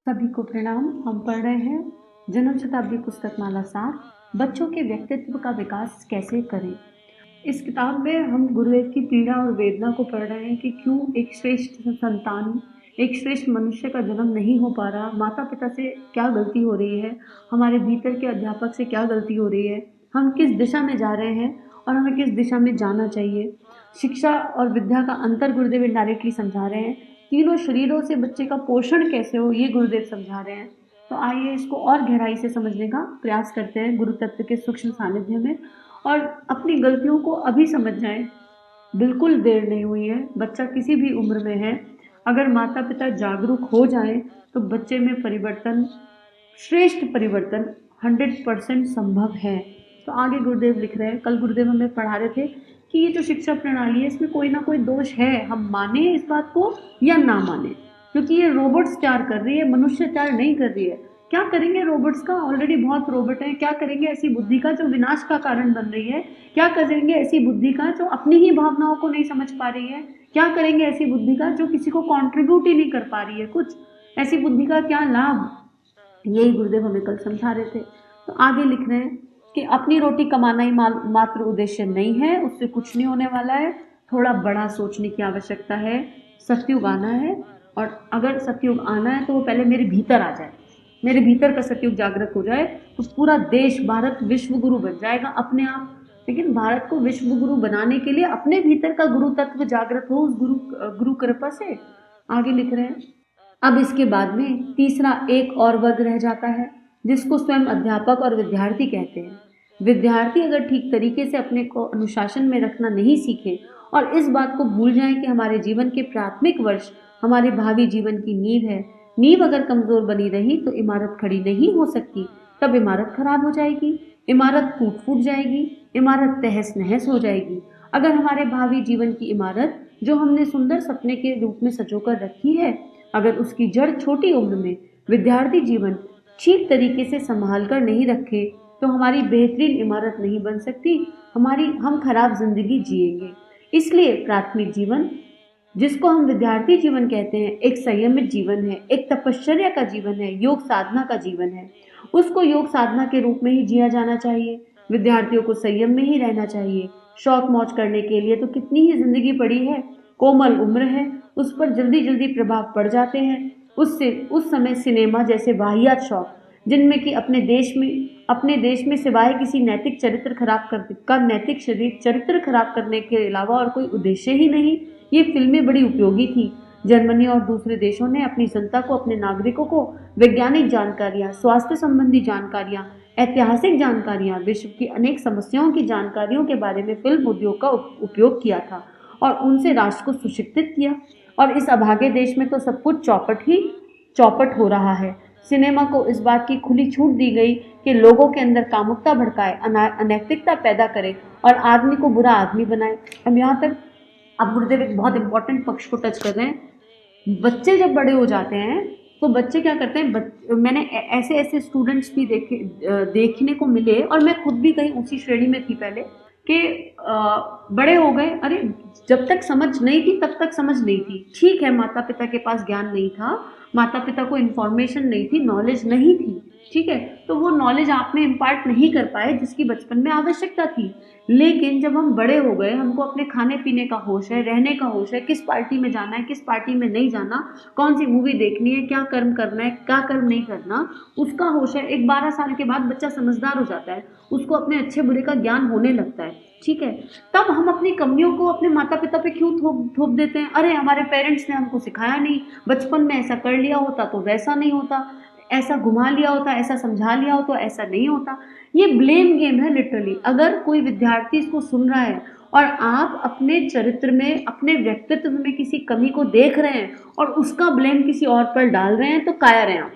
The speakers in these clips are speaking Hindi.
सभी को प्रणाम। हम पढ़ रहे हैं जन्म शताब्दी पुस्तक माला सार, बच्चों के व्यक्तित्व का विकास कैसे करें। इस किताब में हम गुरुदेव की पीड़ा और वेदना को पढ़ रहे हैं कि क्यों एक श्रेष्ठ संतान, एक श्रेष्ठ मनुष्य का जन्म नहीं हो पा रहा, माता पिता से क्या गलती हो रही है, हमारे भीतर के अध्यापक से क्या गलती हो रही है, हम किस दिशा में जा रहे हैं और हमें किस दिशा में जाना चाहिए। शिक्षा और विद्या का अंतर गुरुदेव इनडायरेक्टली समझा रहे हैं। तीनों शरीरों से बच्चे का पोषण कैसे हो, ये गुरुदेव समझा रहे हैं। तो आइए इसको और गहराई से समझने का प्रयास करते हैं गुरु तत्व के सूक्ष्म सानिध्य में, और अपनी गलतियों को अभी समझ जाएं। बिल्कुल देर नहीं हुई है, बच्चा किसी भी उम्र में है, अगर माता पिता जागरूक हो जाएं तो बच्चे में परिवर्तन, श्रेष्ठ परिवर्तन 100% संभव है। तो आगे गुरुदेव लिख रहे हैं, कल गुरुदेव हमें पढ़ा रहे थे कि ये जो शिक्षा प्रणाली है इसमें कोई ना कोई दोष है, हम माने इस बात को या ना माने, क्योंकि ये रोबोट्स तैयार कर रही है, मनुष्य तैयार नहीं कर रही है। क्या करेंगे रोबोट्स का, ऑलरेडी बहुत रोबोट है, क्या करेंगे ऐसी बुद्धि का जो विनाश का कारण बन रही है, क्या करेंगे ऐसी बुद्धि का जो अपनी ही भावनाओं को नहीं समझ पा रही है, क्या करेंगे ऐसी बुद्धि का जो किसी को कॉन्ट्रीब्यूट ही नहीं कर पा रही है कुछ, ऐसी बुद्धि का क्या लाभ, यही गुरुदेव हमें कल समझा रहे थे। तो आगे लिख रहे हैं कि अपनी रोटी कमाना ही मात्र उद्देश्य नहीं है, उससे कुछ नहीं होने वाला है, थोड़ा बड़ा सोचने की आवश्यकता है। सतयुग आना है, और अगर सतयुग आना है तो वो पहले मेरे भीतर आ जाए, मेरे भीतर का सतयुग जागृत हो जाए तो पूरा देश, भारत विश्व गुरु बन जाएगा अपने आप। लेकिन भारत को विश्व गुरु बनाने के लिए अपने भीतर का गुरु तत्व जागृत हो, उस गुरु कृपा से। आगे लिख रहे हैं, अब इसके बाद में तीसरा एक और वर्ग रह जाता है जिसको स्वयं अध्यापक और विद्यार्थी कहते हैं। विद्यार्थी अगर ठीक तरीके से अपने को अनुशासन में रखना नहीं सीखे और इस बात को भूल जाएं कि हमारे जीवन के प्राथमिक वर्ष हमारे भावी जीवन की नींव है, नींव अगर कमजोर बनी रही तो इमारत खड़ी नहीं हो सकती, तब इमारत खराब हो जाएगी, इमारत टूट फूट जाएगी, इमारत तहस नहस हो जाएगी। अगर हमारे भावी जीवन की इमारत जो हमने सुंदर सपने के रूप में सजोकर रखी है, अगर उसकी जड़ छोटी उम्र में विद्यार्थी जीवन ठीक तरीके से संभाल कर नहीं रखे तो हमारी बेहतरीन इमारत नहीं बन सकती, हम खराब जिंदगी जिएंगे। इसलिए प्राथमिक जीवन, जिसको हम विद्यार्थी जीवन कहते हैं, एक संयमित जीवन है, एक तपश्चर्या का जीवन है, योग साधना का जीवन है। उसको योग साधना के रूप में ही जिया जाना चाहिए। विद्यार्थियों को संयम में ही रहना चाहिए। शौक मौज करने के लिए तो कितनी ही जिंदगी पड़ी है, कोमल उम्र है, उस पर जल्दी जल्दी प्रभाव पड़ जाते हैं। उससे उस समय सिनेमा जैसे वाहियात शौक, जिनमें कि अपने देश में सिवाय किसी नैतिक चरित्र खराब का नैतिक चरित्र खराब करने के अलावा और कोई उद्देश्य ही नहीं, ये फिल्में बड़ी उपयोगी थी। जर्मनी और दूसरे देशों ने अपनी जनता को, अपने नागरिकों को वैज्ञानिक जानकारियां, स्वास्थ्य संबंधी जानकारियां, ऐतिहासिक जानकारियां, विश्व की अनेक समस्याओं की जानकारियों के बारे में फिल्म उद्योग का उपयोग किया था और उनसे राष्ट्र को सुशिक्षित किया। और इस अभागे देश में तो सब कुछ चौपट हो रहा है। सिनेमा को इस बात की खुली छूट दी गई कि लोगों के अंदर कामुकता भड़काए, अनैतिकता पैदा करे और आदमी को बुरा आदमी बनाए। अब यहाँ तक अब गुरुदेव एक बहुत इंपॉर्टेंट पक्ष को टच कर रहे हैं। बच्चे जब बड़े हो जाते हैं तो बच्चे क्या करते हैं, मैंने ऐसे ऐसे स्टूडेंट्स भी देखने को मिले, और मैं खुद भी कहीं उसी श्रेणी में थी पहले, कि बड़े हो गए, अरे जब तक समझ नहीं थी तब तक समझ नहीं थी, ठीक है, माता पिता के पास ज्ञान नहीं था, माता पिता को इन्फॉर्मेशन नहीं थी, नॉलेज नहीं थी, ठीक है, तो वो नॉलेज आप में इम्पार्ट नहीं कर पाए जिसकी बचपन में आवश्यकता थी। लेकिन जब हम बड़े हो गए, हमको अपने खाने पीने का होश है, रहने का होश है, किस पार्टी में जाना है, किस पार्टी में नहीं जाना, कौन सी मूवी देखनी है, क्या कर्म करना है, क्या कर्म नहीं करना, उसका होश है। एक 12 साल के बाद बच्चा समझदार हो जाता है, उसको अपने अच्छे बुरे का ज्ञान होने लगता है, ठीक है। तब हम अपनी कमियों को अपने माता पिता पे क्यों थोप देते हैं, अरे हमारे पेरेंट्स ने हमको सिखाया नहीं, बचपन में ऐसा कर लिया होता तो वैसा नहीं होता, ऐसा घुमा लिया होता, ऐसा समझा लिया हो तो ऐसा नहीं होता। ये ब्लेम गेम है लिटरली। अगर कोई विद्यार्थी इसको सुन रहा है और आप अपने चरित्र में, अपने व्यक्तित्व में किसी कमी को देख रहे हैं और उसका ब्लेम किसी और पर डाल रहे हैं, तो कायर हैं आप।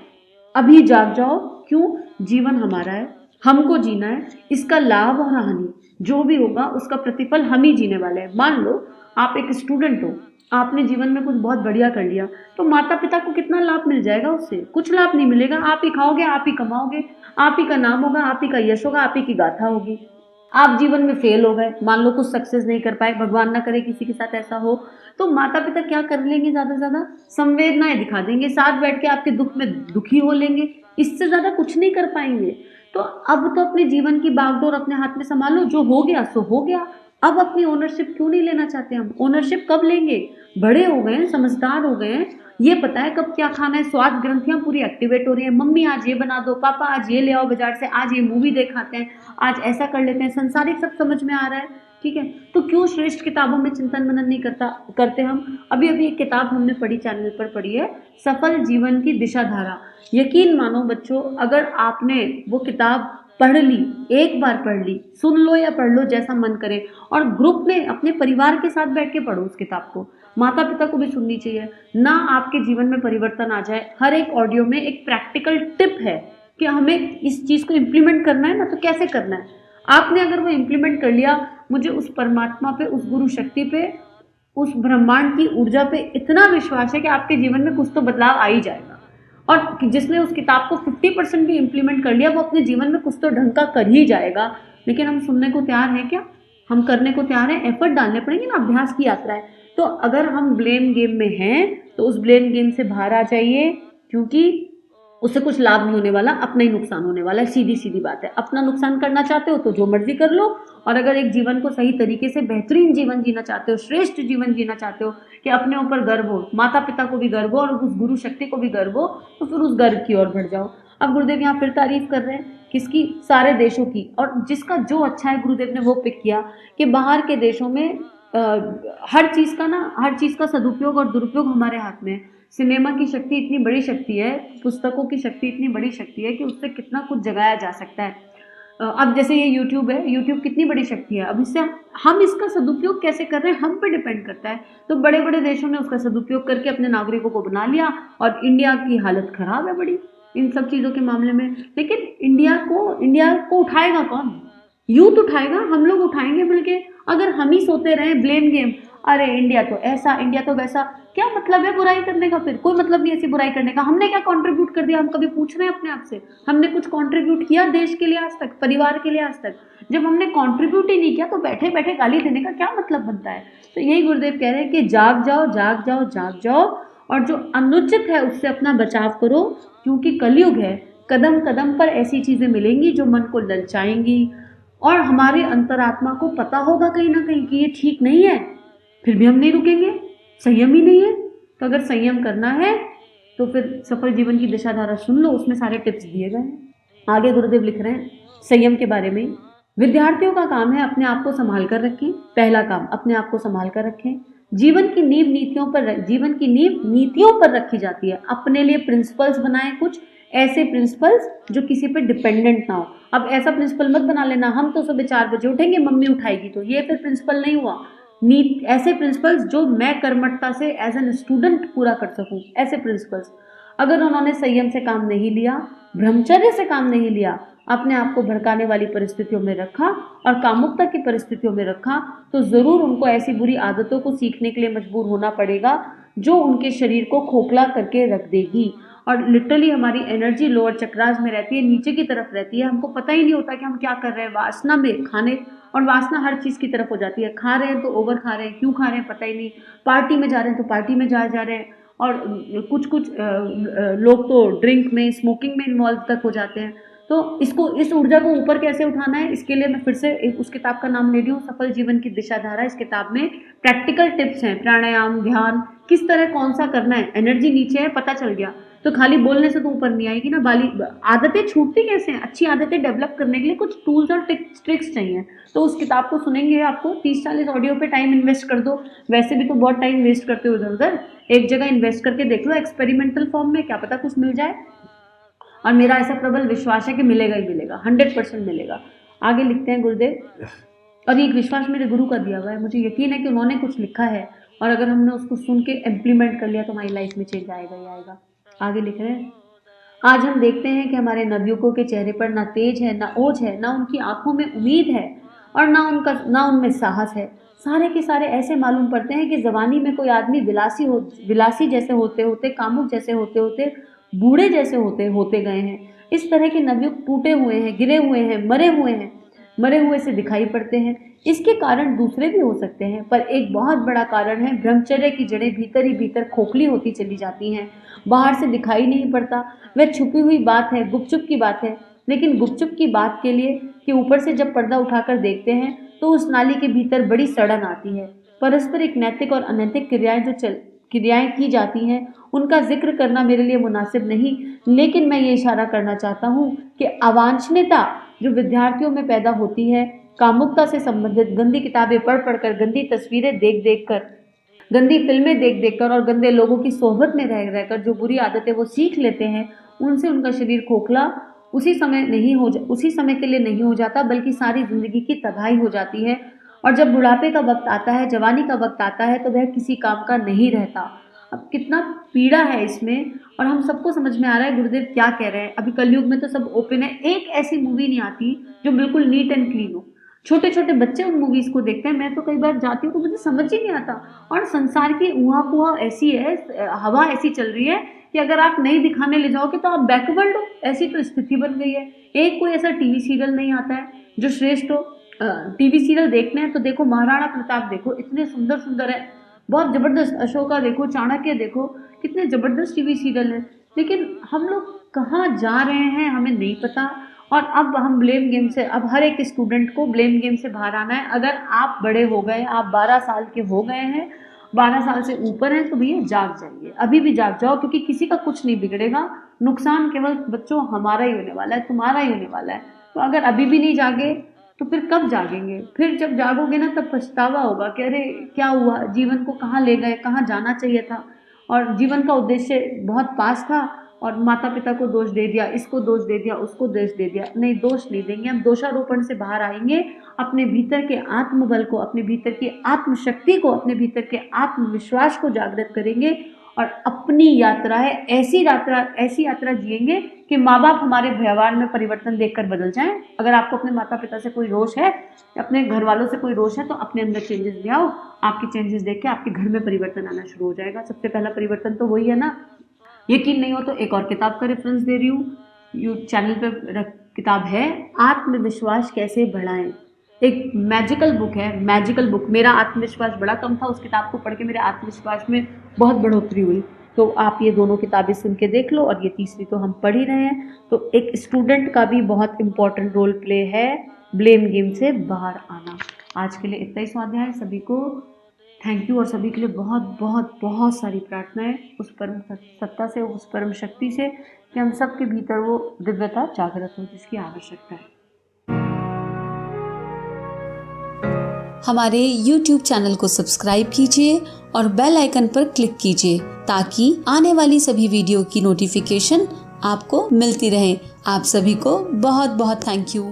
अभी जाग जाओ। क्यों? जीवन हमारा है, हमको जीना है, इसका लाभ और हानि जो भी होगा उसका प्रतिफल हम ही जीने वाले हैं। मान लो आप एक स्टूडेंट हो, आपने जीवन में कुछ बहुत बढ़िया कर लिया, तो माता पिता को कितना लाभ मिल जाएगा उससे? कुछ लाभ नहीं मिलेगा। आप ही खाओगे, आप ही कमाओगे, आप ही का नाम होगा, आप ही का यश होगा, आप ही की गाथा होगी। आप जीवन में फेल हो गए, मान लो कुछ सक्सेस नहीं कर पाए, भगवान ना करे किसी के साथ ऐसा हो, तो माता पिता क्या कर लेंगे, ज़्यादा से ज़्यादा संवेदनाएं दिखा देंगे, साथ बैठ के आपके दुख में दुखी हो लेंगे, इससे ज़्यादा कुछ नहीं कर पाएंगे। तो अब तो अपने जीवन की बागडोर अपने हाथ में संभालो, जो हो गया सो हो गया। अब अपनी ओनरशिप क्यों नहीं लेना चाहते हम? ओनरशिप कब लेंगे? बड़े हो गए हैं, समझदार हो गए हैं, ये पता है कब क्या खाना है, स्वाद ग्रंथियां पूरी एक्टिवेट हो रही है, मम्मी आज ये बना दो, पापा आज ये ले आओ बाजार से, आज ये मूवी देखाते हैं, आज ऐसा कर लेते हैं, संसारिक सब समझ में आ रहा है, ठीक है। तो क्यों श्रेष्ठ किताबों में चिंतन मनन नहीं करते हम? अभी अभी एक किताब हमने पढ़ी, चैनल पर पढ़ी है, सफल जीवन की दिशा धारा। यकीन मानो बच्चों, अगर आपने वो किताब पढ़ ली, एक बार पढ़ ली, सुन लो या पढ़ लो जैसा मन करे, और ग्रुप में अपने परिवार के साथ बैठ के पढ़ो उस किताब को, माता पिता को भी सुननी चाहिए ना, आपके जीवन में परिवर्तन आ जाए। हर एक ऑडियो में एक प्रैक्टिकल टिप है कि हमें इस चीज़ को इम्प्लीमेंट करना है ना, तो कैसे करना है। आपने अगर वो इम्प्लीमेंट कर लिया, मुझे उस परमात्मा पे, उस गुरु शक्ति पे, उस ब्रह्मांड की ऊर्जा पे इतना विश्वास है कि आपके जीवन में कुछ तो बदलाव आ ही जाएगा। और जिसने उस किताब को 50% भी इम्प्लीमेंट कर लिया, वो अपने जीवन में कुछ तो ढंग का कर ही जाएगा। लेकिन हम सुनने को तैयार हैं क्या? हम करने को तैयार हैं? एफर्ट डालने पड़ेंगे ना, अभ्यास की यात्रा है। तो अगर हम ब्लेम गेम में हैं तो उस ब्लेम गेम से बाहर आ जाइए, क्योंकि उससे कुछ लाभ नहीं होने वाला, अपना ही नुकसान होने वाला है। सीधी सीधी बात है। अपना नुकसान करना चाहते हो तो जो मर्जी कर लो, और अगर एक जीवन को सही तरीके से बेहतरीन जीवन जीना चाहते हो, श्रेष्ठ जीवन जीना चाहते हो, कि अपने ऊपर गर्व हो, माता पिता को भी गर्व हो और उस गुरु शक्ति को भी गर्व हो, तो फिर उस गर्व की ओर बढ़ जाओ। अब गुरुदेव यहाँ फिर तारीफ कर रहे हैं किसकी? सारे देशों की। और जिसका जो अच्छा है गुरुदेव ने वो पिक किया कि बाहर के देशों में हर चीज़ का सदुपयोग और दुरुपयोग हमारे हाथ में है। सिनेमा की शक्ति इतनी बड़ी शक्ति है, पुस्तकों की शक्ति इतनी बड़ी शक्ति है कि उससे कितना कुछ जगाया जा सकता है। अब जैसे ये यूट्यूब है, यूट्यूब कितनी बड़ी शक्ति है, अब इससे हम इसका सदुपयोग कैसे कर रहे हैं हम पे डिपेंड करता है। तो बड़े बड़े देशों ने उसका सदुपयोग करके अपने नागरिकों को बना लिया, और इंडिया की हालत खराब है बड़ी इन सब चीज़ों के मामले में। लेकिन इंडिया को उठाएगा कौन? यूथ उठाएगा, हम लोग उठाएंगे मिलके। अगर हम ही सोते रहे ब्लेम गेम, अरे इंडिया तो ऐसा, इंडिया तो वैसा, क्या मतलब है बुराई करने का? फिर कोई मतलब नहीं ऐसी बुराई करने का। हमने क्या कंट्रीब्यूट कर दिया? हम कभी पूछ रहे हैं अपने आप से? हमने कुछ कंट्रीब्यूट किया देश के लिए आज तक, परिवार के लिए आज तक? जब हमने कंट्रीब्यूट ही नहीं किया तो बैठे बैठे गाली देने का क्या मतलब बनता है? तो यही गुरुदेव कह रहे हैं कि जाग जाओ, जाग जाओ, जाग जाओ, और जो अनुचित है उससे अपना बचाव करो, क्योंकि कलयुग है। कदम कदम पर ऐसी चीज़ें मिलेंगी जो मन को ललचाएंगी, और हमारे अंतरात्मा को पता होगा कहीं ना कहीं कि ये ठीक नहीं है, फिर भी हम नहीं रुकेंगे। संयम ही नहीं है। तो अगर संयम करना है तो फिर सफल जीवन की दिशा धारा सुन लो, उसमें सारे टिप्स दिए गए हैं। आगे गुरुदेव लिख रहे हैं संयम के बारे में। विद्यार्थियों का काम है अपने आप को संभाल कर रखें। पहला काम, अपने आप को संभाल कर रखें। जीवन की नींव नीतियों पर रखी जाती है। अपने लिए प्रिंसिपल्स बनाएं, कुछ ऐसे प्रिंसिपल्स जो किसी पे डिपेंडेंट ना हो। अब ऐसा प्रिंसिपल मत बना लेना हम तो सुबह 4 बजे उठेंगे, मम्मी उठाएगी, तो ये फिर प्रिंसिपल नहीं हुआ। ऐसे प्रिंसिपल्स जो मैं कर्मठता से एज एन स्टूडेंट पूरा कर सकूं, ऐसे प्रिंसिपल्स। अगर उन्होंने संयम से काम नहीं लिया, ब्रह्मचर्य से काम नहीं लिया, अपने आप को भड़काने वाली परिस्थितियों में रखा और कामुकता की परिस्थितियों में रखा, तो जरूर उनको ऐसी बुरी आदतों को सीखने के लिए मजबूर होना पड़ेगा जो उनके शरीर को खोखला करके रख देगी। और लिटरली हमारी एनर्जी लोअर चक्रास में रहती है, नीचे की तरफ रहती है। हमको पता ही नहीं होता कि हम क्या कर रहे हैं। वासना में खाने, और वासना हर चीज़ की तरफ हो जाती है। खा रहे हैं तो ओवर खा रहे हैं, क्यों खा रहे हैं पता ही नहीं। पार्टी में जा रहे हैं तो पार्टी में जा रहे हैं, और कुछ लोग तो ड्रिंक में, स्मोकिंग में इन्वॉल्व तक हो जाते हैं। तो इस ऊर्जा को ऊपर कैसे उठाना है, इसके लिए मैं फिर से उस किताब का नाम ले रही हूँ, सफल जीवन की दिशा धारा। इस किताब में प्रैक्टिकल टिप्स हैं, प्राणायाम, ध्यान, किस तरह कौन सा करना है। एनर्जी नीचे है, पता चल गया, तो खाली बोलने से तो ऊपर नहीं आएगी ना। आदतें छूटती कैसे हैं? अच्छी आदतें डेवलप करने के लिए कुछ टूल्स और ट्रिक्स चाहिए। तो उस किताब को सुनेंगे, आपको 30-40 ऑडियो पे टाइम इन्वेस्ट कर दो। वैसे भी तो बहुत टाइम वेस्ट करते हो इधर उधर, एक जगह इन्वेस्ट करके देख लो एक्सपेरिमेंटल फॉर्म में, क्या पता कुछ मिल जाए। और मेरा ऐसा प्रबल विश्वास है कि मिलेगा ही मिलेगा, 100% मिलेगा। आगे लिखते हैं गुरुदेव, और ये विश्वास मेरे गुरु का दिया हुआ है। मुझे यकीन है कि उन्होंने कुछ लिखा है, और अगर हमने उसको सुन के इम्प्लीमेंट कर लिया तो हमारी लाइफ में चेंज आएगा ही आएगा। आगे लिख रहे हैं, आज हम देखते हैं कि हमारे नवयुवकों के चेहरे पर ना तेज है, ना ओज है, ना उनकी आंखों में उम्मीद है, और ना उनमें साहस है। सारे के सारे ऐसे मालूम पड़ते हैं कि जवानी में कोई आदमी विलासी जैसे होते होते, कामुक जैसे होते होते, बूढ़े जैसे होते होते गए हैं। इस तरह के नवयुवक टूटे हुए हैं, गिरे हुए हैं, मरे हुए हैं। मरे हुए से दिखाई पड़ते हैं। इसके कारण दूसरे भी हो सकते हैं, पर एक बहुत बड़ा कारण है ब्रह्मचर्य की जड़ें भीतर ही भीतर खोखली होती चली जाती हैं, बाहर से दिखाई नहीं पड़ता। वह छुपी हुई बात है, गुपचुप की बात है। लेकिन गुपचुप की बात के लिए कि ऊपर से जब पर्दा उठाकर देखते हैं तो उस नाली के भीतर बड़ी सड़न आती है। परस्पर एक नैतिक और अनैतिक क्रियाएं की जाती हैं, उनका जिक्र करना मेरे लिए मुनासिब नहीं, लेकिन मैं ये इशारा करना चाहता हूँ कि अवांछनीयता जो विद्यार्थियों में पैदा होती है, कामुकता से संबंधित गंदी किताबें पढ़ पढ़कर, गंदी तस्वीरें देख देख कर, गंदी फिल्में देख देख कर और गंदे लोगों की सोहबत में रह रहकर जो बुरी आदतें वो सीख लेते हैं, उनसे उनका शरीर खोखला उसी समय के लिए नहीं हो जाता, बल्कि सारी जिंदगी की तबाही हो जाती है। और जब बुढ़ापे का वक्त आता है, जवानी का वक्त आता है, तो वह किसी काम का नहीं रहता। अब कितना पीड़ा है इसमें, और हम सबको समझ में आ रहा है गुरुदेव क्या कह रहे हैं। अभी कलयुग में तो सब ओपन है, एक ऐसी मूवी नहीं आती जो बिल्कुल नीट एंड क्लीन हो। छोटे छोटे बच्चे उन मूवीज को देखते हैं, मैं तो कई बार जाती हूँ तो मुझे समझ ही नहीं आता। और संसार की ऊहा पुहा ऐसी है, हवा ऐसी चल रही है कि अगर आप नहीं दिखाने ले जाओगे तो आप बैकवर्ड हो, ऐसी तो स्थिति बन गई है। एक कोई ऐसा टीवी सीरियल नहीं आता है जो श्रेष्ठ हो। टीवी सीरियल देखने हैं तो देखो, महाराणा प्रताप देखो, इतने सुंदर सुंदर है, बहुत जबरदस्त। अशोका देखो, चाणक्य देखो, कितने जबरदस्त टीवी सीरियल हैं। लेकिन हम लोग कहाँ जा रहे हैं हमें नहीं पता। और अब हम ब्लेम गेम से, अब हर एक स्टूडेंट को ब्लेम गेम से बाहर आना है। अगर आप बड़े हो गए, आप 12 साल के हो गए हैं, 12 साल से ऊपर हैं, तो भैया जाग जाइए, अभी भी जाग जाओ, क्योंकि किसी का कुछ नहीं बिगड़ेगा। नुकसान केवल बच्चों हमारा ही होने वाला है, तुम्हारा ही होने वाला है। तो अगर अभी भी नहीं जागे तो फिर कब जागेंगे? फिर जब जागोगे ना, तब पछतावा होगा कि अरे क्या हुआ, जीवन को कहाँ ले गए, कहाँ जाना चाहिए था, और जीवन का उद्देश्य बहुत पास था और माता पिता को दोष दे दिया, इसको दोष दे दिया, उसको दोष दे दिया। नहीं, दोष नहीं देंगे हम, दोषारोपण से बाहर आएंगे। अपने भीतर के आत्मबल को, अपने भीतर की आत्मशक्ति को, अपने भीतर के आत्मविश्वास को जागृत करेंगे और अपनी यात्रा है, ऐसी यात्रा जिएंगे कि माँ बाप हमारे व्यवहार में परिवर्तन देखकर बदल जाएं। अगर आपको अपने माता पिता से कोई रोष है, अपने घर वालों से कोई रोष है, तो अपने अंदर चेंजेस ले आओ। आपके चेंजेस देख के आपके घर में परिवर्तन आना शुरू हो जाएगा। सबसे पहला परिवर्तन तो वही है ना। यकीन नहीं हो तो एक और किताब का रेफरेंस दे रही हूँ, चैनल पे किताब है, आत्मविश्वास कैसे बढ़ाएं। एक मैजिकल बुक है, मैजिकल बुक। मेरा आत्मविश्वास बड़ा कम था, उस किताब को पढ़ के मेरे आत्मविश्वास में बहुत बढ़ोतरी हुई। तो आप ये दोनों किताबें सुन के देख लो, और ये तीसरी तो हम पढ़ ही रहे हैं। तो एक स्टूडेंट का भी बहुत इंपॉर्टेंट रोल प्ले है ब्लेम गेम से बाहर आना। आज के लिए इतना ही स्वाध्याय। सभी को थैंक यू, और सभी के लिए बहुत बहुत बहुत सारी प्रार्थनाएं उस परम सत्ता से, उस परम शक्ति से, कि हम सब के भीतर वो दिव्यता जागृत हो जिसकी आवश्यकता है। हमारे YouTube चैनल को सब्सक्राइब कीजिए और बेल आइकन पर क्लिक कीजिए ताकि आने वाली सभी वीडियो की नोटिफिकेशन आपको मिलती रहे। आप सभी को बहुत बहुत थैंक यू।